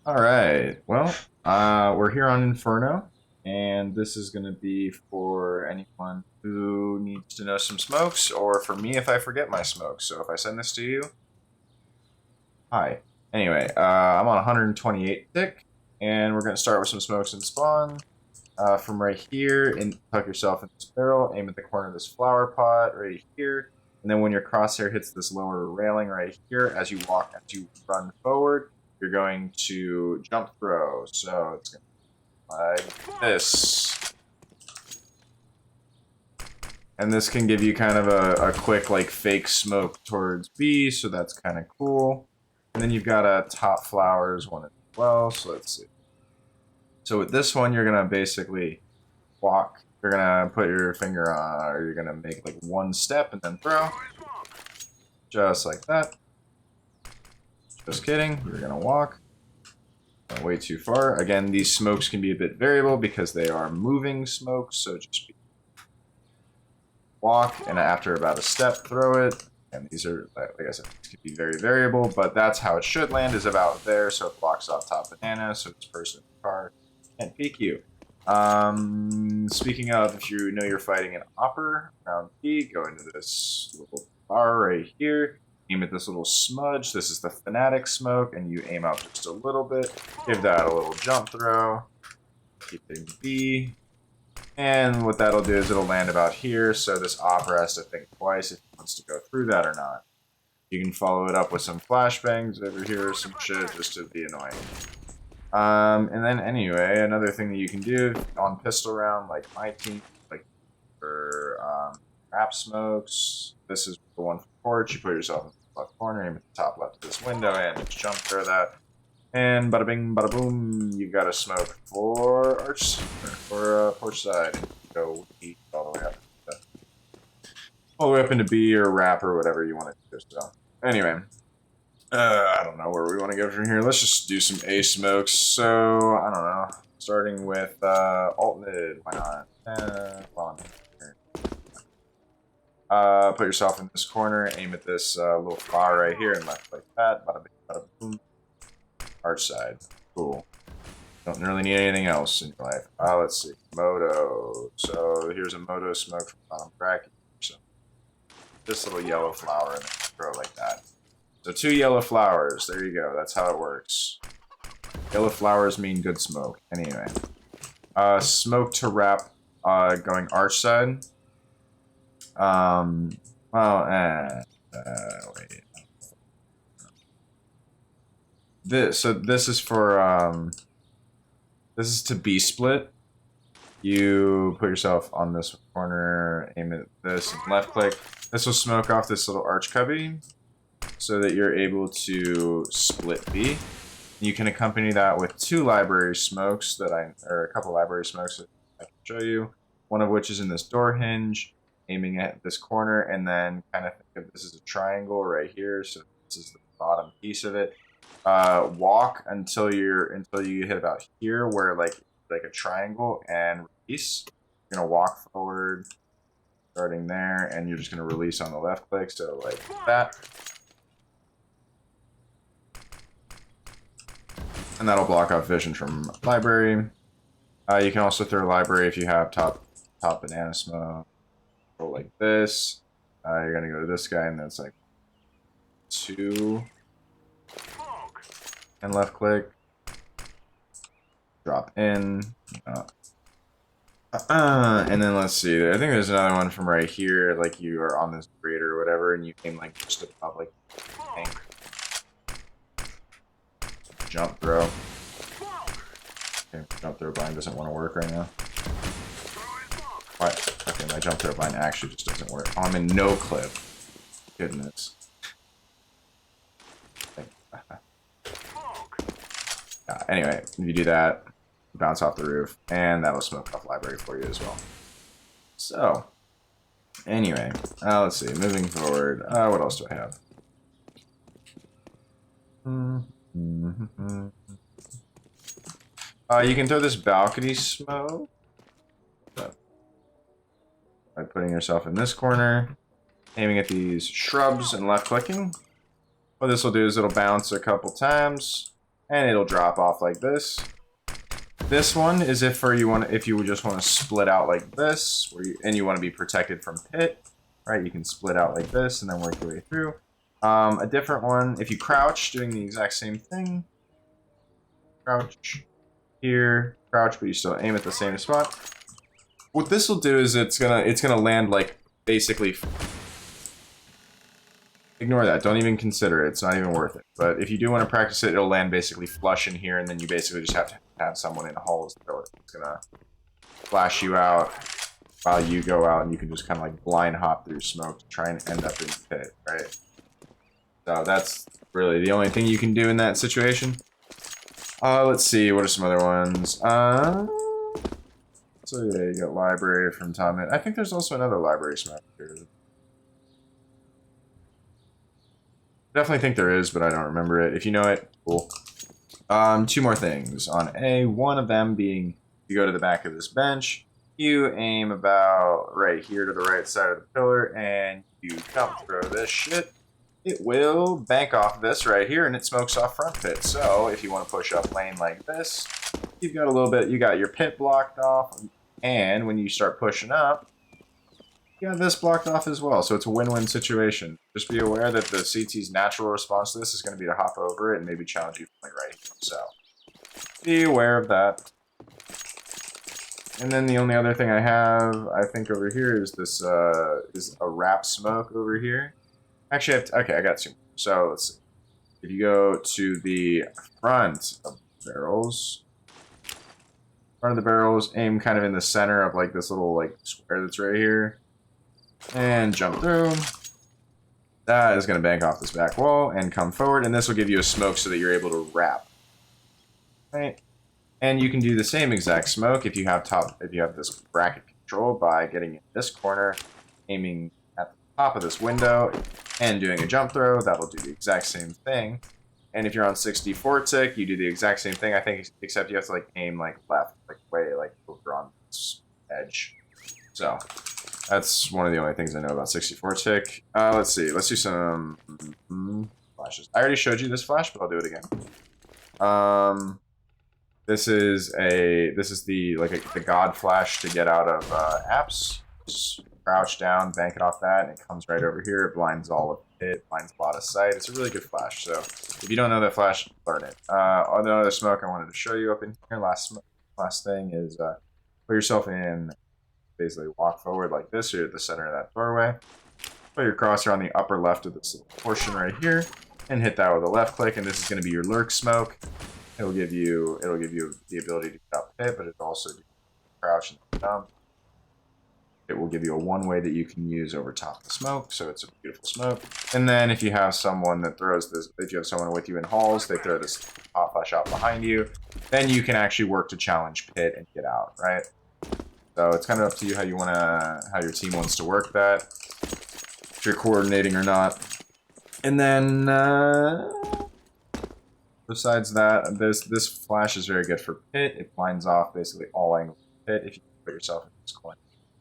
All right. Well, we're here on Inferno, and this is going to be for anyone who needs to know some smokes, or for me if I forget my smokes. So if I send this to you, hi. Anyway, I'm on 128 tick, and we're going to start with some smokes and spawn. From right here, and tuck yourself in this barrel, aim at the corner of this flower pot right here, and then when your crosshair hits this lower railing right here, as you run forward, you're going to jump throw. So it's going to be like this. And this can give you kind of a quick like fake smoke towards B, so that's kind of cool. And then you've got a top flowers one as well, so let's see. So with this one, you're gonna basically walk. You're gonna put your finger on, or you're gonna make like one step and then throw. Just like that. Just kidding. You're gonna walk. Way too far. Again, these smokes can be a bit variable because they are moving smokes, so just walk, and after about a step, throw it. And these are, like I said, these can be very variable, but that's how it should land, is about there, so it blocks off top banana, so this person in the car can't peek you. Speaking of, if you know you're fighting an opper around B, go into this little bar right here, aim at this little smudge. This is the fanatic smoke, and you aim out just a little bit, give that a little jump throw, keep hitting B, and what that'll do is it'll land about here, so this opera has to think twice if he wants to go through that or not. You can follow it up with some flashbangs over here or some shit just to be annoying. And then anyway, another thing that you can do on pistol round, like my team, like for wrap smokes, this is the one for porch. You put yourself in the left corner, aim at the top left of this window, and just jump through that. And bada bing, bada boom, you've got a smoke for arch or porch side. Go all the way up, all the way up into B or wrap or whatever you want to do. So anyway. I don't know where we want to go from here. Let's just do some A smokes. So, I don't know. Starting with alt mid. Why not? Put yourself in this corner. Aim at this little flower right here and left like that. Bada bing, bada boom. Arch side. Cool. Don't really need anything else in your life. Let's see. Moto. So, here's a Moto smoke from bottom bracket. So, this little yellow flower and then throw like that. So 2 yellow flowers. There you go. That's how it works. Yellow flowers mean good smoke. Anyway. Smoke to wrap going arch side. Wait. This is for this is to B split. You put yourself on this corner, aim at this, and left click. This will smoke off this little arch cubby, so that you're able to split B. You can accompany that with 2 library smokes or a couple library smokes that I can show you. One of which is in this door hinge, aiming at this corner, and then kind of think of this as a triangle right here. So this is the bottom piece of it. Walk until you hit about here, where like a triangle, and release. You're gonna walk forward, starting there, and you're just gonna release on the left click. So like that. And that'll block off vision from library. You can also throw library if you have top banana smoke. Go like this. You're gonna go to this guy, and then it's like 2 and left click. Drop in. And then let's see. I think there's another one from right here. Like you are on this grid or whatever, and you came like just above like tank. Jump throw. Okay, jump throw blind doesn't want to work right now. What? Okay, my jump throw blind actually just doesn't work. Oh, I'm in no clip. Goodness. Anyway, if you do that, bounce off the roof, and that'll smoke off library for you as well. So, anyway, let's see. Moving forward, what else do I have? You can throw this balcony smoke by putting yourself in this corner, aiming at these shrubs and left clicking. What this will do is it'll bounce a couple times, and it'll drop off like this. This one is if you just want to split out like this, and you want to be protected from pit, right? You can split out like this and then work your way through. A different one, if you crouch, doing the exact same thing. Crouch here, crouch, but you still aim at the same spot. What this will do is it's gonna land like basically. Ignore that. Don't even consider it. It's not even worth it. But if you do want to practice it, it'll land basically flush in here, and then you basically just have to have someone in halls throw it. It's gonna flash you out while you go out, and you can just kind of like blind hop through smoke to try and end up in the pit, right? So that's really the only thing you can do in that situation. Let's see. What are some other ones? So yeah, you got library from Tom. I think there's also another library smoke here. Definitely think there is, but I don't remember it. If you know it, cool. Two more things on A. One of them being, you go to the back of this bench, you aim about right here to the right side of the pillar, and you jump throw this shit. It will bank off this right here, and it smokes off front pit. So if you want to push up lane like this, you've got a little bit. You got your pit blocked off, and when you start pushing up, you got this blocked off as well, so it's a win-win situation. Just be aware that the CT's natural response to this is going to be to hop over it and maybe challenge you from right here. So be aware of that. And then the only other thing I have, I think over here is this is a wrap smoke over here. Actually, okay, I got two more. So let's see. If you go to the front of the barrels, aim kind of in the center of like this little like square that's right here. And jump through. That is going to bank off this back wall and come forward, and this will give you a smoke so that you're able to wrap. Right, and you can do the same exact smoke if you have this bracket control by getting in this corner, aiming at the top of this window, and doing a jump throw. That'll do the exact same thing. And if you're on 64 tick, you do the exact same thing. I think except you have to like aim like left, like way like over on this edge. So. That's one of the only things I know about 64 tick. Let's see. Let's do some flashes. I already showed you this flash, but I'll do it again. This is the god flash to get out of apps. Just crouch down, bank it off that, and it comes right over here. It blinds all of it, blinds a lot of sight. It's a really good flash. So if you don't know that flash, learn it. Another smoke I wanted to show you up in here. Last thing is put yourself in. Basically walk forward like this. You're at the center of that doorway. Put your crosshair on the upper left of this little portion right here, and hit that with a left click. And this is going to be your lurk smoke. It'll give you the ability to get up pit, but it'll also do crouch and jump. It will give you a one-way that you can use over top of the smoke, so it's a beautiful smoke. And then if you have someone that throws this, if you have someone with you in halls, they throw this hot flash out behind you, then you can actually work to challenge pit and get out, right? So it's kind of up to you how your team wants to work that, if you're coordinating or not. And then besides that, this flash is very good for pit. It blinds off basically all angles of pit. If you put yourself in this corner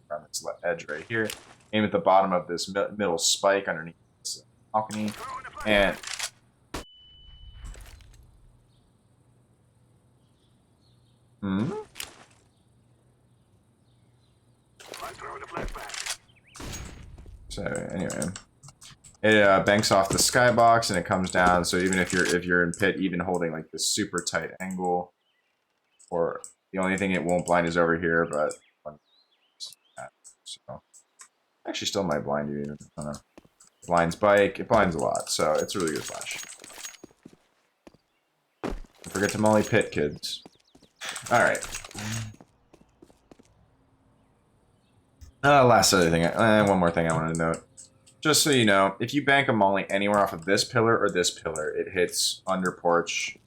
around this edge right here, aim at the bottom of this middle spike underneath this balcony, and so anyway, it banks off the skybox and it comes down. So even if you're in pit, even holding like this super tight angle, or the only thing it won't blind is over here, but so actually still might blind you even. I don't know. Blinds bike, it blinds a lot, so it's a really good flash. Don't forget to molly pit, kids. All right. Last other thing, one more thing I wanted to note. Just so you know, if you bank a molly anywhere off of this pillar or this pillar, it hits under porch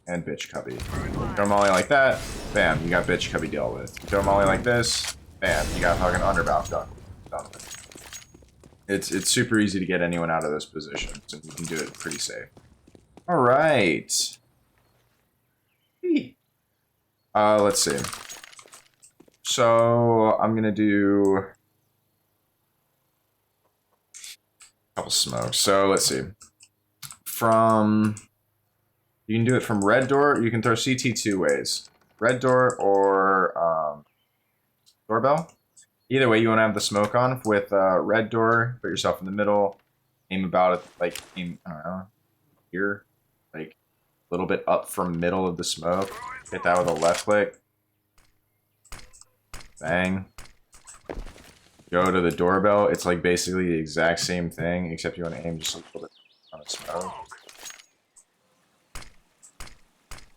and bitch cubby. Throw a molly like that, bam, you got bitch cubby deal with. Throw a molly like this, bam, you got fucking underbound done with. It's super easy to get anyone out of those positions, and you can do it pretty safe. All right. Let's see. So I'm gonna do a couple smokes. So let's see. From You can do it from red door. You can throw CT two ways. Red door or doorbell. Either way, you want to have the smoke on. With red door, put yourself in the middle. Aim about it, like, aim, I don't know, here. Like, a little bit up from middle of the smoke. Hit that with a left click. Bang. Go to the doorbell. It's like basically the exact same thing, except you want to aim just a little bit on the smoke.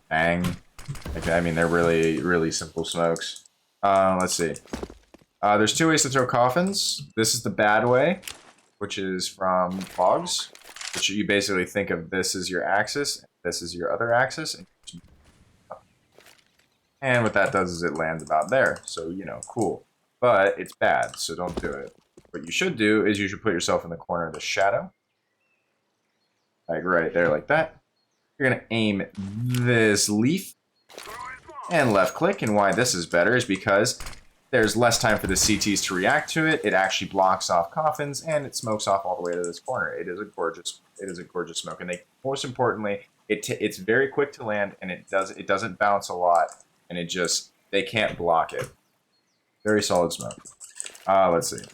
Bang. Okay, I mean, they're really, really simple smokes. Let's see. There's two ways to throw coffins. This is the bad way, which is from logs, which you basically think of this as your axis, this is your other axis, and what that does is it lands about there. So, you know, cool. But it's bad, so don't do it. What you should do is you should put yourself in the corner of the shadow. Like right there, like that. You're gonna aim this leaf and left click, and why this is better is because there's less time for the CTs to react to it. It actually blocks off coffins, and it smokes off all the way to this corner. It is a gorgeous smoke, and most importantly, it's very quick to land, and it doesn't bounce a lot, and they can't block it. Very solid smoke. Let's see.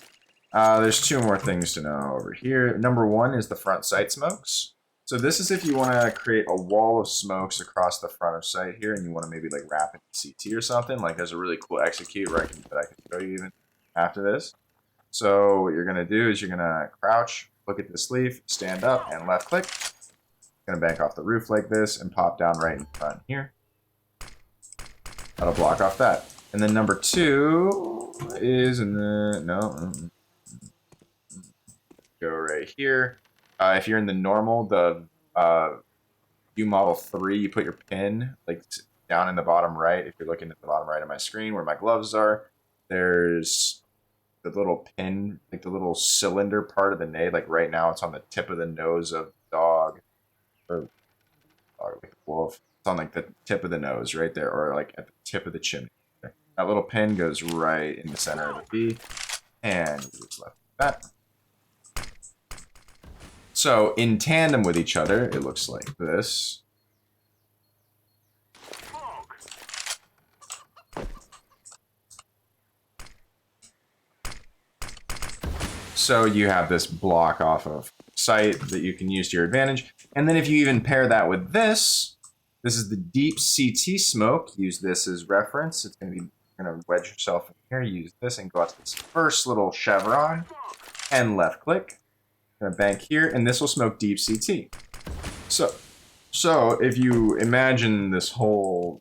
There's two more things to know over here. Number one is the front sight smokes. So this is if you want to create a wall of smokes across the front of sight here, and you want to maybe like wrap it in CT or something. Like there's a really cool execute where I can show you even after this. So what you're gonna do is you're gonna crouch, look at this leaf, stand up, and left click. Gonna bank off the roof like this and pop down right in front here. That'll block off that. And then number two is go right here. If you're in the normal, the U model 3, you put your pin like down in the bottom right. If you're looking at the bottom right of my screen where my gloves are, there's the little pin, like the little cylinder part of the nade. Like right now, it's on the tip of the nose of the dog, or like a wolf. It's on like the tip of the nose right there, or like at the tip of the chimney. That little pin goes right in the center of the B, and just left that. So in tandem with each other, it looks like this. So you have this block off of sight that you can use to your advantage. And then if you even pair that with this is the deep CT smoke. Use this as reference. It's going to be, you're going to wedge yourself in here, use this, and go out to this first little chevron, and left click. Gonna bank here, and this will smoke deep CT. So if you imagine this whole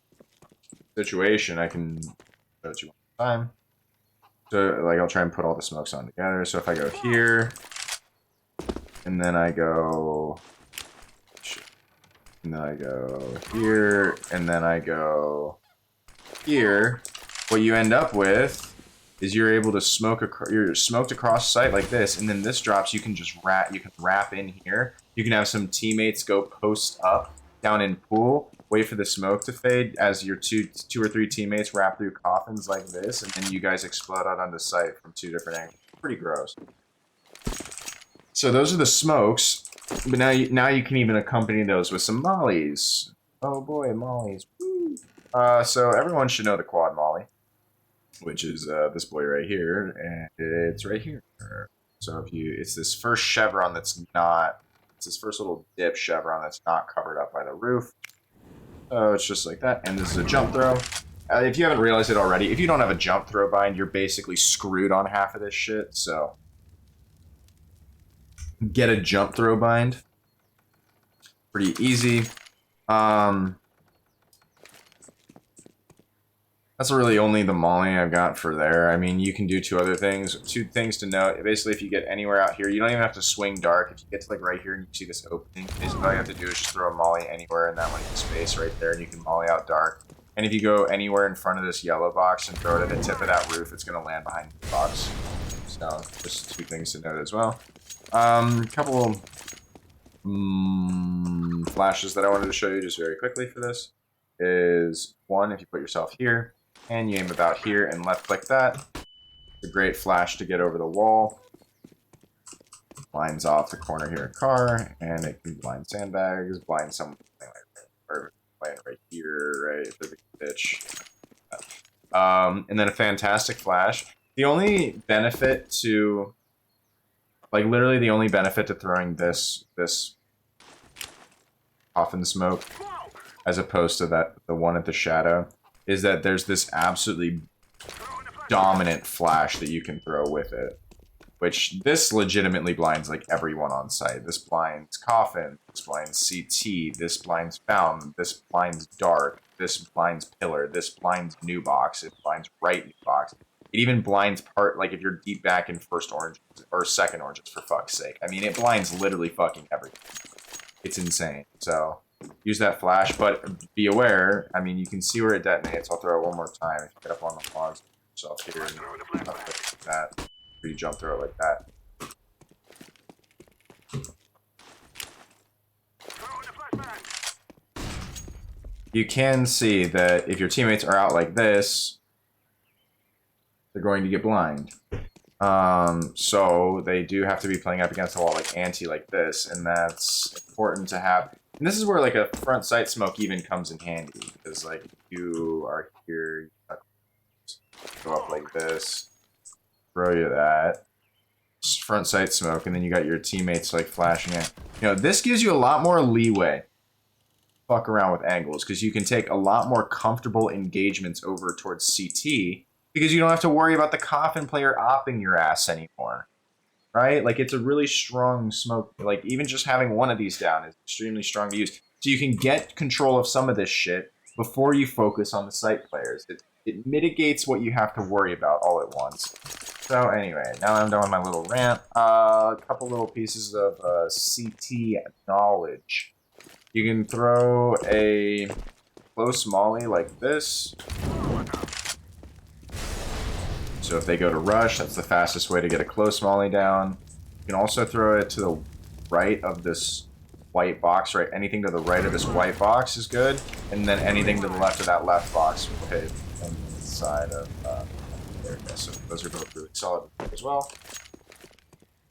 situation, I can show it to you one time. So like I'll try and put all the smokes on together. So if I go here, and then I go, and then I go here, and then I go here, what you end up with is you're able to you're smoked across sight like this, and then this drops, you can just wrap in here. You can have some teammates go post up down in pool, wait for the smoke to fade as your two or three teammates wrap through coffins like this, and then you guys explode out onto sight from two different angles. Pretty gross. So those are the smokes, but now you can even accompany those with some mollies. Oh boy, mollies. Woo. So everyone should know the quad molly, which is this boy right here, and it's right here. So it's this first chevron it's this first little dip chevron that's not covered up by the roof. So it's just like that, and this is a jump throw. If you haven't realized it already, if you don't have a jump throw bind, you're basically screwed on half of this shit, so get a jump throw bind. Pretty easy. That's really only the molly I've got for there. I mean, you can do two things to note. Basically, if you get anywhere out here, you don't even have to swing dark. If you get to like right here and you see this opening, basically all you have to do is just throw a molly anywhere in that like space right there, and you can molly out dark. And if you go anywhere in front of this yellow box and throw it at the tip of that roof, it's going to land behind the box. So, just two things to note as well. Couple flashes that I wanted to show you just very quickly for this is one, if you put yourself here, and you aim about here and left click that. It's a great flash to get over the wall. Blinds off the corner here a car, and it can blind sandbags, blind someone, like that. playing right here, right? They're the pitch. And then a fantastic flash. The only benefit to, like, literally the only benefit to throwing this coffin smoke, as opposed to the one at the shadow, is that there's this absolutely dominant flash that you can throw with it. Which, this legitimately blinds, like, everyone on site. This blinds Coffin, this blinds CT, this blinds Fountain, this blinds Dark, this blinds Pillar, this blinds New Box, it blinds Right New Box. It even blinds part, like, if you're deep back in first oranges, or second oranges, for fuck's sake. I mean, it blinds literally fucking everything. It's insane. So, use that flash, but be aware, I mean, you can see where it detonates. I'll throw it one more time if you get up on the logs yourself here and that. You jump through it like that. You can see that if your teammates are out like this, they're going to get blind. So they do have to be playing up against the wall like anti like this, and that's important to have. And this is where like a front sight smoke even comes in handy, because like if you are here, you go up like this, throw you that. Front sight smoke, and then you got your teammates like flashing it. You know, this gives you a lot more leeway. Fuck around with angles, because you can take a lot more comfortable engagements over towards CT, because you don't have to worry about the coffin player opping your ass anymore. Right? Like, it's a really strong smoke. Like, even just having one of these down is extremely strong to use. So you can get control of some of this shit before you focus on the site players. It mitigates what you have to worry about all at once. So anyway, now I'm done with my little rant. A couple little pieces of CT knowledge. You can throw a close molly like this. So if they go to rush, that's the fastest way to get a close molly down. You can also throw it to the right of this white box, right? Anything to the right of this white box is good. And then anything to the left of that left box will hit on the side of... So those are both really solid as well.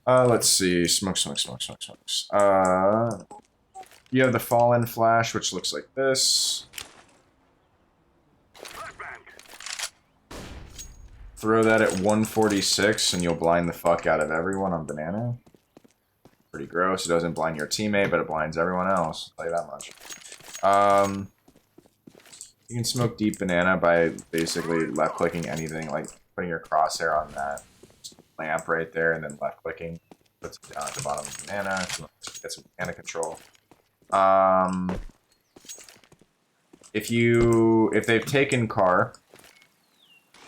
Let's see. Smokes. You have the Fallen Flash, which looks like this. Throw that at 146, and you'll blind the fuck out of everyone on Banana. Pretty gross. It doesn't blind your teammate, but it blinds everyone else. I'll tell you that much. You can smoke deep Banana by basically left-clicking anything, like putting your crosshair on that lamp right there, and then left-clicking puts it down at the bottom of the Banana to get some Banana control. If they've taken car,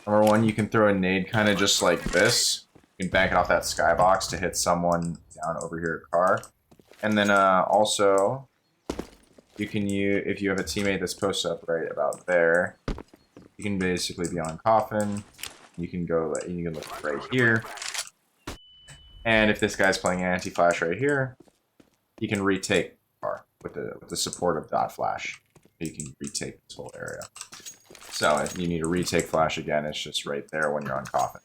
number one, you can throw a nade kind of just like this. You can bank it off that skybox to hit someone down over here at car. And then also, you can use, if you have a teammate that's posted up right about there, you can basically be on Coffin. You can go, you can look right here. And if this guy's playing anti-flash right here, you can retake car with the support of dot flash. You can retake this whole area. So if you need a retake flash again, it's just right there when you're on Coffin.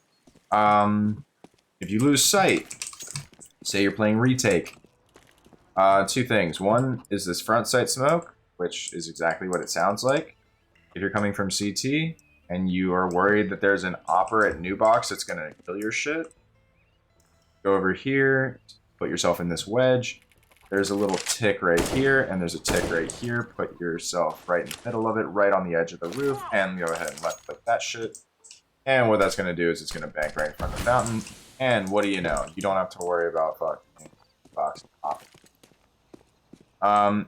If you lose sight, say you're playing retake, two things. One is this front sight smoke, which is exactly what it sounds like. If you're coming from CT and you are worried that there's an opper at New Box that's going to kill your shit, go over here, put yourself in this wedge. There's a little tick right here, and there's a tick right here. Put yourself right in the middle of it, right on the edge of the roof, and go ahead and left click that shit. And what that's going to do is it's going to bank right in front of the fountain. And what do you know? You don't have to worry about fucking box popping.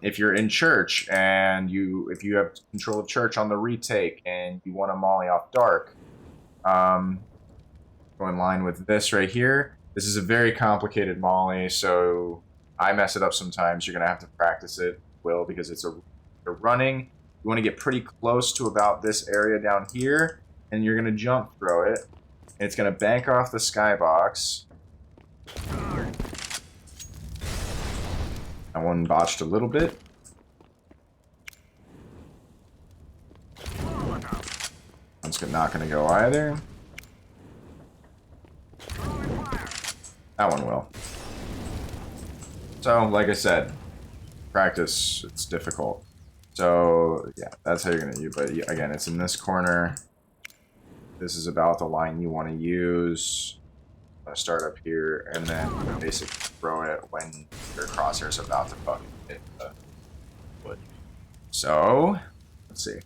If you're in church and if you have control of church on the retake and you want to molly off dark, go in line with this right here. This is a very complicated molly, so I mess it up sometimes. You're gonna have to practice it, because you're running. You want to get pretty close to about this area down here, and you're gonna jump throw it. And it's gonna bank off the skybox. That one botched a little bit. One's not going to go either. That one will. So, like I said, practice, it's difficult. So yeah, that's how you're gonna use. But again, it's in this corner. This is about the line you want to use. I'm gonna start up here, and then basically throw it when your crosshair's about to fucking hit the wood. So let's see.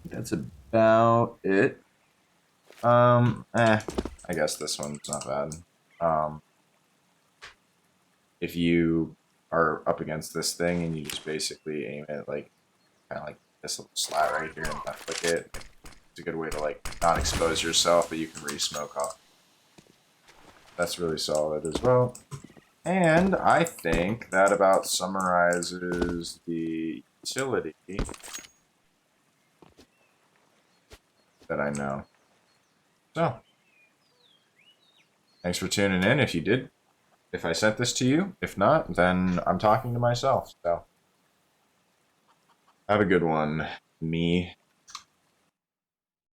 That's about it. I guess this one's not bad. If you are up against this thing and you just basically aim it like kind of like this little slat right here and not click it, it's a good way to like not expose yourself, but you can re-smoke off. That's really solid as well. And I think that about summarizes the utility that I know. So, thanks for tuning in. If I sent this to you, if not, then I'm talking to myself. So, have a good one, me.